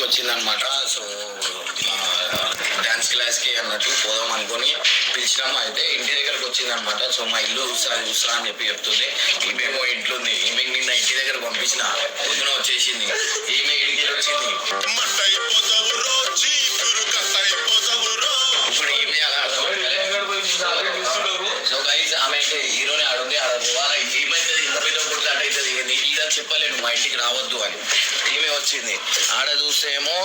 వచ్చిందనమాట. So dance క్లాస్కి అన్నట్టు పోదాం అనుకుని పిలిచినాము. అయితే ఇంటి దగ్గరకు వచ్చిందనమాట. సో మా ఇల్లు చూస్తా అని చెప్తుంది. ఈమెమో ఇంట్లో ఉంది. ఈమె నిన్న ఇంటి దగ్గర పంపించిన పొద్దున వచ్చేసింది. ఈమె ఇంటికి వచ్చింది. ఇప్పుడు ఈమె అలా సో గైస్ ఆమె అయితే హీరోని ఆడుంది. ఏమైతుంది ఇంత పెద్ద కొట్లాట అవుతుంది. ఈడ చెప్పలేను మా ఇంటికి రావద్దు అని. ఈమె వచ్చింది. ఆడ చూస్తే ఏమో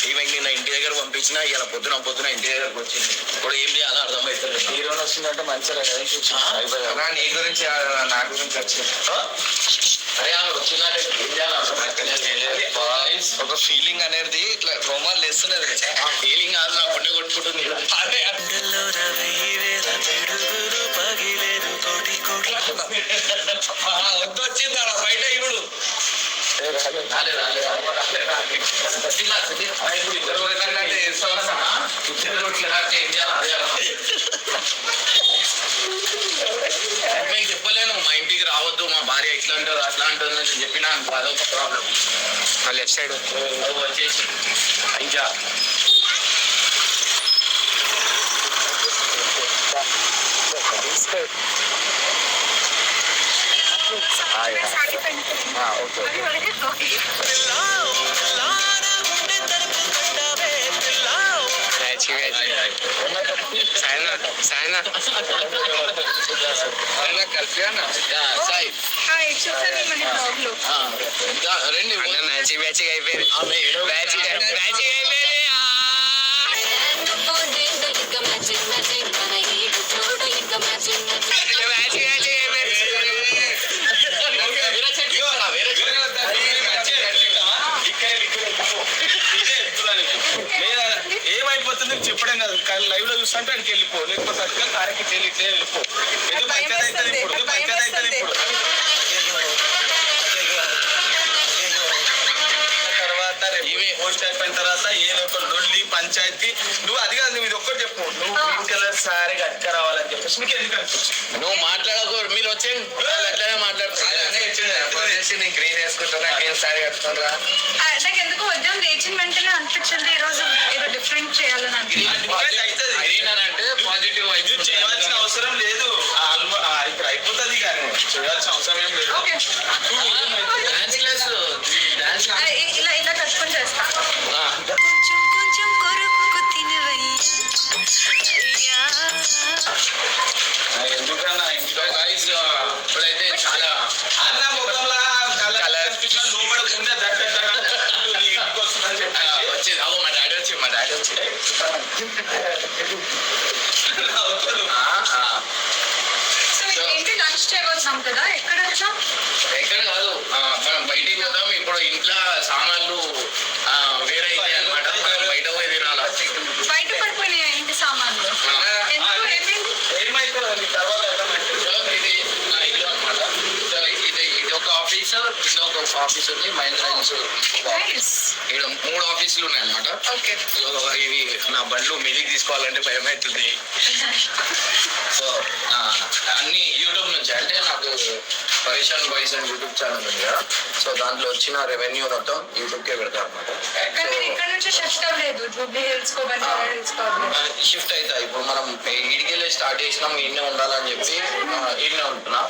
ఈమె నిన్న ఇంటి దగ్గర పంపించిన ఇలా పొద్దున ఇంటి దగ్గరకు వచ్చింది. ఇప్పుడు ఏం చేయాలో అర్థమవుతుంది. హీరోని వచ్చిందంటే మంచిగా నీ గురించి నా గురించి వచ్చింది. అరే ఆమె వచ్చిందంటే ఏం చేయాలి ఒక ఫీలింగ్ అనేది ఇట్లా రోమాలు వేస్తున్నది. ఆ ఫీలింగ్ కాదు నా గుండె కొట్టుకుంటుంది. అదే వద్దు వచ్చింది బయట ఇప్పుడు మీకు చెప్పలేను మా ఇంటికి రావద్దు, మా భార్య ఇట్లా అంటారు అట్లా అంటుంది అని చెప్పిన అదొక ప్రాబ్లం. లెఫ్ట్ సైడ్ వచ్చేసి ఇంకా రండి మ్యాచింగ్ అయిపోయింది. ఏమైపోతుంది చెప్పడం కాదు, కానీ లైవ్ లో చూస్తుంటే అక్కడికి వెళ్ళిపో, లేకపోతే అక్కడ కారకి వెళ్ళిపో. ఏదో పంచాయతీ అవుతుంది ఇప్పుడు, పంచాయతీ అవుతుంది ఇప్పుడు. తర్వాత పోస్ట్ అయిపోయిన తర్వాత ఏదో ఒక లొల్లి పంచాయతీ. నువ్వు అది కాదు, నువ్వు ఇది ఒక్కటి చెప్పు. నువ్వు గ్రీన్ కలర్ సారీ కట్టుక రావాలని చెప్పేసి నీకు ఎందుకు అనిపించింది? నువ్వు మాట్లాడకూడదు. మీరు వచ్చేయండి అట్లనే మాట్లాడుతున్నా. నేను గ్రీన్ వేసుకుంటున్నా, గ్రీన్ సారీ కట్టుకుంటా. నాకు ఎందుకు వద్దాం లేచిన వెంటనే అనిపించింది ఈ రోజు ఏదో డిఫరెంట్ చేయాలని అనిపించింది. పాజిటివ్ చేయాల్సిన అవసరం లేదు, ఇప్పుడు అయిపోతుంది కానీ చేయాల్సిన అవసరం ఏం లేదు. ఇలా ఇలా కట్టుకొని చేస్తా. ఎందుకన్నా ఇంట్లో గైస్ ఇప్పుడైతే చాలా అన్న ముఖంలో లోపల ఉండే ఇంటికి వస్తుందని చెప్పి వచ్చింది. అవు మా డాడీ వచ్చి ఏంటి లంచ్ చేయబోతున్నాం కదా, ఎక్కడ వచ్చాం? ఎక్కడ కాదు, మనం బయటికి పోతాం. ఇప్పుడు ఇంట్లో సామాన్లు వేరే అయితే అనమాట. మనం బయట పోయి తినాలా. బయట పడిపోయినాయి ఇంటి సామాన్లు. ఏమైతుంది తర్వాత ఇది నా ఇల్లు అనమాట. ఇది ఒక ఆఫీస్, ఇది ఒక ఆఫీస్ ఉంది. మైండ్రైన్స్ ఇక్కడ 3 ఆఫీసులు ఉన్నాయి అనమాట. ఇవి నా బండ్లు మీదికి తీసుకోవాలంటే భయం అవుతుంది. సో అన్ని యూట్యూబ్ నుంచి, అంటే నాకు పరేషాన్ బాయ్స్ అని యూట్యూబ్ ఛానల్ ఉంది కదా, సో దాంట్లో వచ్చిన రెవెన్యూ మొత్తం యూట్యూబ్కే పెడతారు అనమాట. షిఫ్ట్ అవుతా. ఇప్పుడు మనం ఈడికెళ్ళి స్టార్ట్ చేసినాం, ఈయనే ఉండాలని చెప్పి ఈయనే ఉంటున్నా.